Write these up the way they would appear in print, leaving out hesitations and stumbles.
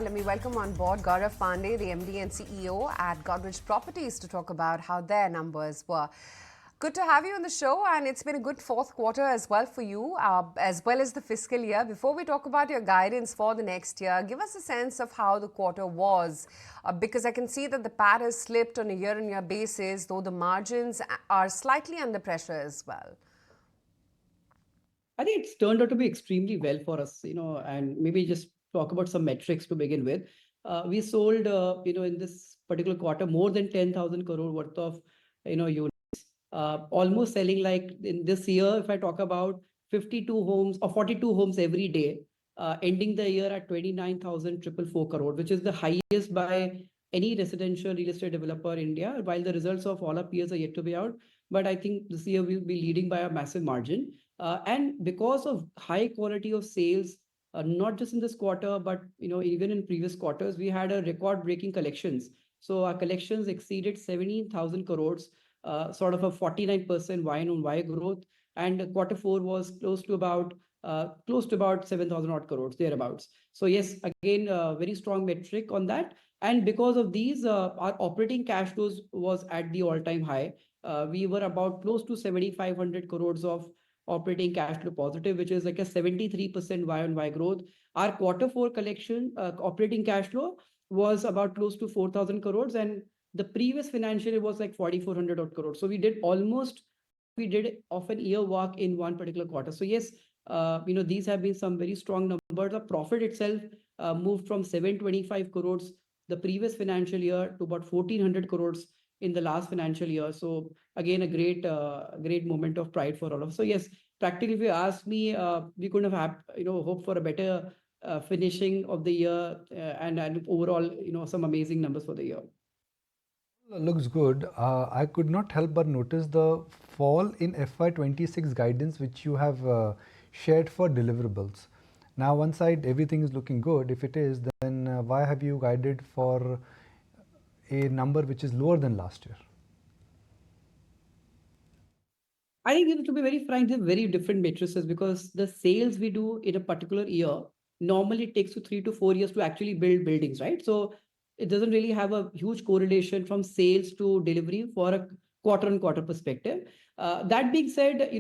Let me welcome on board Gaurav Pandey, the MD and CEO at Godrej Properties, to talk about how their numbers were. Good to have you on the show, and it's been a good fourth quarter as well for you, as well as the fiscal year. Before we talk about your guidance for the next year, give us a sense of how the quarter was, because I can see that the PAT has slipped on a year-on-year basis, though the margins are slightly under pressure as well. I think it's turned out to be extremely well for us, and maybe just talk about some metrics to begin with. We sold, in this particular quarter, more than 10,000 crore worth of, units, almost selling like in this year, if I talk about 52 homes or 42 homes every day, ending the year at 29,444 crore, which is the highest by any residential real estate developer in India, while the results of all our peers are yet to be out. But I think this year we'll be leading by a massive margin. And because of high quality of sales, not just in this quarter, but even in previous quarters, we had a record-breaking collections. So our collections exceeded 17,000 crores, sort of a 49% Y-on-Y growth, and quarter four was close to about 7,000 odd crores thereabouts. So yes, again, a very strong metric on that. And because of these, our operating cash flows was at the all-time high. We were about close to 7,500 crores of operating cash flow positive, which is like a 73% Y-on-Y growth. Our quarter four collection operating cash flow was about close to 4,000 crores, and the previous financial year was like 4,400 odd crores. So we did of an year work in one particular quarter. So yes, these have been some very strong numbers. The profit itself moved from 725 crores the previous financial year to about 1,400 crores in the last financial year. So again, a great moment of pride for all of us. So yes, practically, if you ask me, we couldn't have hoped for a better finishing of the year, and overall, some amazing numbers for the year. Looks good. I could not help but notice the fall in FY26 guidance which you have shared for deliverables. Now, one side, everything is looking good. If it is, then why have you guided for a number which is lower than last year? I think, to be very frank, they're very different matrices, because the sales we do in a particular year normally takes you 3 to 4 years to actually build buildings, right? So it doesn't really have a huge correlation from sales to delivery for a quarter-on-quarter perspective. That being said,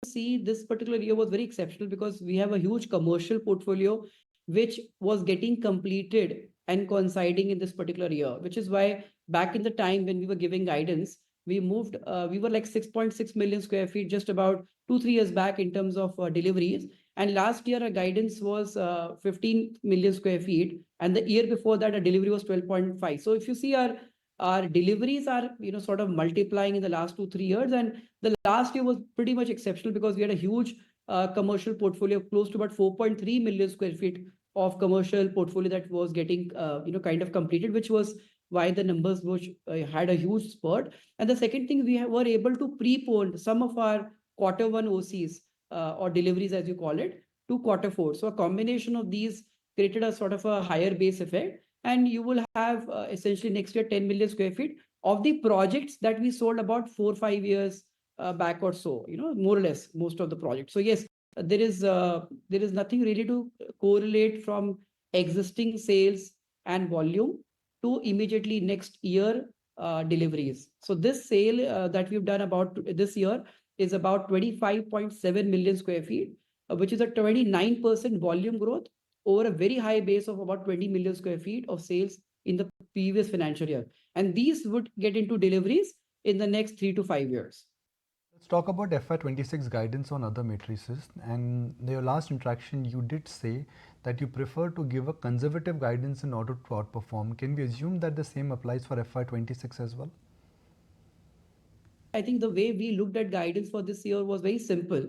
see, this particular year was very exceptional because we have a huge commercial portfolio which was getting completed and coinciding in this particular year, which is why back in the time when we were giving guidance, we were like 6.6 million square feet just about 2-3 years back in terms of deliveries. And last year, our guidance was 15 million square feet. And the year before that, our delivery was 12.5. So if you see, our deliveries are, sort of multiplying in the last 2-3 years. And the last year was pretty much exceptional because we had a huge commercial portfolio, close to about 4.3 million square feet of commercial portfolio that was getting, kind of completed, which was why the numbers which had a huge spurt. And the second thing, we were able to prepone some of our quarter one OCs or deliveries, as you call it, to quarter four. So a combination of these created a sort of a higher base effect. And you will have essentially next year 10 million square feet of the projects that we sold about 4-5 years back or so, more or less most of the projects. So yes, there is nothing really to correlate from existing sales and volume to immediately next year deliveries. So this sale that we've done about this year is about 25.7 million square feet, which is a 29% volume growth over a very high base of about 20 million square feet of sales in the previous financial year. And these would get into deliveries in the next 3 to 5 years. Let's talk about FY26 guidance on other matrices. And in your last interaction, you did say that you prefer to give a conservative guidance in order to outperform. Can we assume that the same applies for FY26 as well? I think the way we looked at guidance for this year was very simple.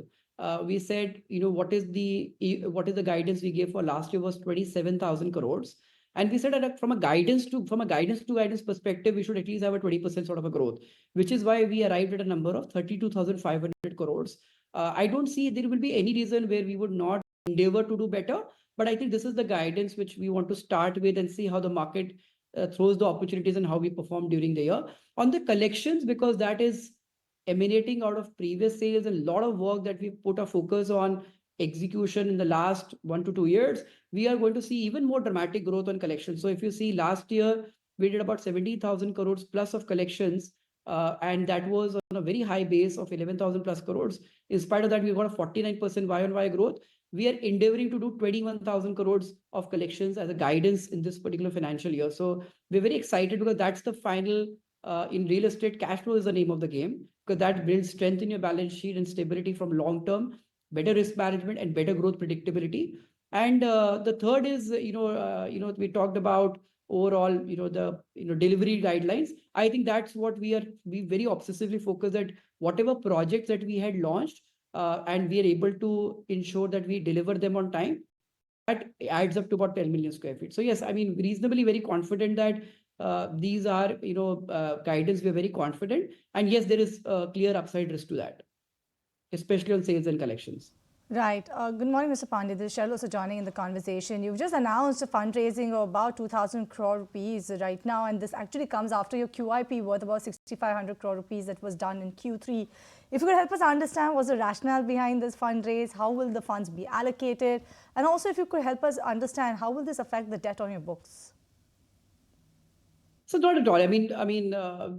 We said, what is the guidance we gave for last year was 27,000 crores. And we said that from a guidance to guidance perspective, we should at least have a 20% sort of a growth, which is why we arrived at a number of 32,500 crores. I don't see there will be any reason where we would not endeavor to do better. But I think this is the guidance which we want to start with and see how the market throws the opportunities and how we perform during the year. On the collections, because that is emanating out of previous sales, and a lot of work that we put a focus on execution in the last 1 to 2 years, we are going to see even more dramatic growth on collections. So if you see last year, we did about 70,000 crores plus of collections, and that was on a very high base of 11,000 plus crores. In spite of that, we got a 49% Y-on-Y growth. We are endeavoring to do 21,000 crores of collections as a guidance in this particular financial year. So we're very excited because that's the final, in real estate, cash flow is the name of the game, because that builds strength in your balance sheet and stability from long term, better risk management and better growth predictability. And the third is, we talked about overall, the delivery guidelines. I think that's what we very obsessively focused that whatever projects that we had launched, and we are able to ensure that we deliver them on time, that adds up to about 10 million square feet. So yes, I mean, reasonably very confident that these are, guidance. We're very confident. And yes, there is a clear upside risk to that, especially on sales and collections. Right. Good morning, Mr. Pandey. This is Shell also joining in the conversation. You've just announced a fundraising of about 2,000 crore rupees right now, and this actually comes after your QIP worth about 6,500 crore rupees that was done in Q3. If you could help us understand what's the rationale behind this fundraise, how will the funds be allocated, and also if you could help us understand how will this affect the debt on your books? So not at all. I mean,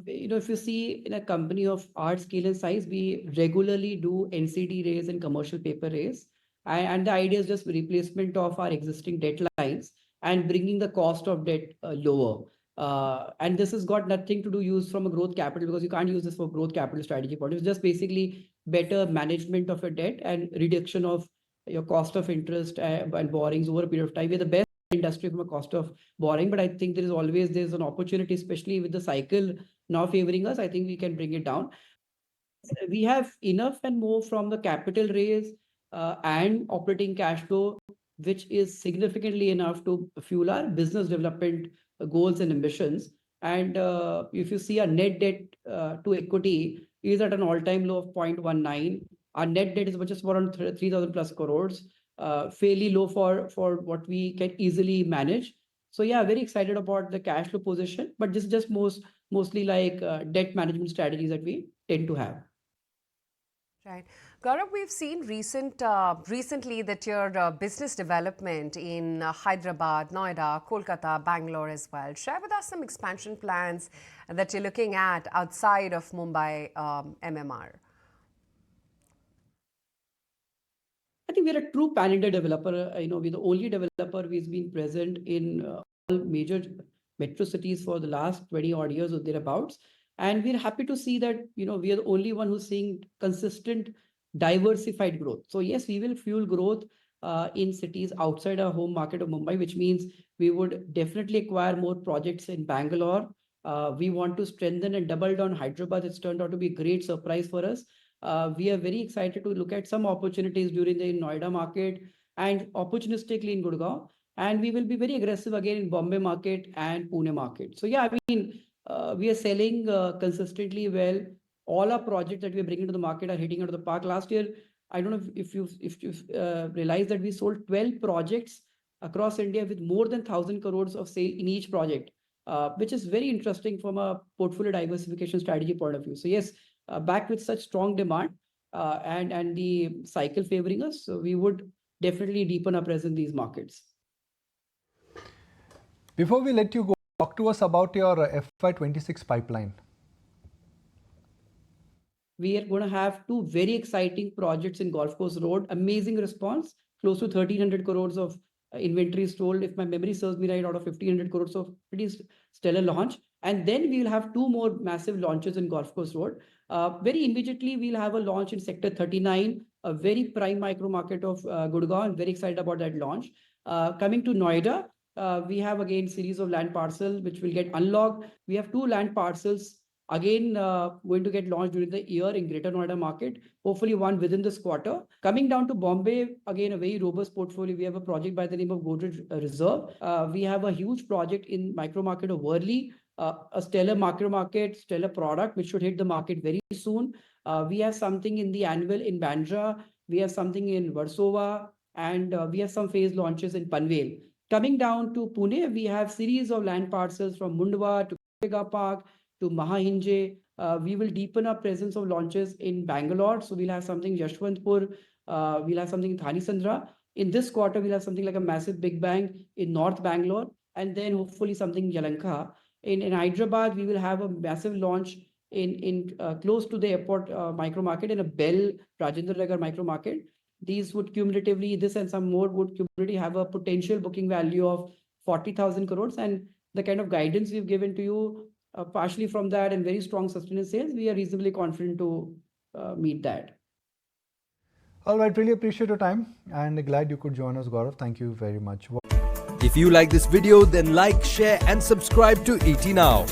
if you see in a company of our scale and size, we regularly do NCD raise and commercial paper raise. And the idea is just replacement of our existing debt lines and bringing the cost of debt lower. And this has got nothing to do use from a growth capital, because you can't use this for growth capital strategy point. It's just basically better management of your debt and reduction of your cost of interest and borrowings over a period of time. We're the best industry from a cost of borrowing, but I think there's an opportunity, especially with the cycle now favoring us. I think we can bring it down. We have enough and more from the capital raise and operating cash flow, which is significantly enough to fuel our business development goals and ambitions. And if you see our net debt to equity is at an all-time low of 0.19. Our net debt is just around 3,000 plus crores. Fairly low for what we can easily manage. So yeah, very excited about the cash flow position, but this is just mostly like debt management strategies that we tend to have. Right. Gaurav, we've seen recently that your business development in Hyderabad, Noida, Kolkata, Bangalore as well. Share with us some expansion plans that you're looking at outside of Mumbai MMR. I think we're a true pan-India developer. We're the only developer who's been present in all major metro cities for the last 20 odd years or thereabouts. And we're happy to see that, we are the only one who's seeing consistent, diversified growth. So yes, we will fuel growth in cities outside our home market of Mumbai, which means we would definitely acquire more projects in Bangalore. We want to strengthen and double down Hyderabad. It's turned out to be a great surprise for us. We are very excited to look at some opportunities during the Noida market and opportunistically in Gurgaon. And we will be very aggressive again in Bombay market and Pune market. So yeah, I mean, we are selling consistently well. All our projects that we are bringing to the market are hitting out of the park. Last year, I don't know if you've realized that we sold 12 projects across India with more than 1,000 crores of sale in each project, which is very interesting from a portfolio diversification strategy point of view. So yes, back with such strong demand and the cycle favoring us, so we would definitely deepen our presence in these markets. Before we let you go, talk to us about your FY26 pipeline. We are going to have two very exciting projects in Golf Course Road. Amazing response, close to 1,300 crores of inventory sold, if my memory serves me right, out of 1,500 crores of pretty stellar launch. And then we will have two more massive launches in Golf Course Road. Very immediately, we'll have a launch in Sector 39, a very prime micro market of Gurgaon. I'm very excited about that launch. Coming to Noida, we have again series of land parcels which will get unlocked. We have two land parcels again going to get launched during the year in Greater Noida market, hopefully one within this quarter. Coming down to Bombay, again, a very robust portfolio. We have a project by the name of Godrej Reserve. We have a huge project in micro market of Worli, a stellar micro market, stellar product, which should hit the market very soon. We have something in the annual in Bandra. We have something in Versova, and we have some phase launches in Panvel. Coming down to Pune, we have series of land parcels from Mundwa to Mega Park to Mahahinje. We will deepen our presence of launches in Bangalore. So we'll have something Yashwantpur, We'll have something in Thani Sandra. In this quarter, we'll have something like a massive big bang in North Bangalore, and then hopefully something in Yalanka. In Hyderabad, we will have a massive launch in close to the airport micro market in a Bell Rajendra Nagar micro market. These would cumulatively, this and some more would cumulatively have a potential booking value of 40,000 crores. And the kind of guidance we've given to you, partially from that and very strong sustained sales, we are reasonably confident to meet that. All right, really appreciate your time and glad you could join us, Gaurav. Thank you very much. If you like this video, then like, share and subscribe to ET Now.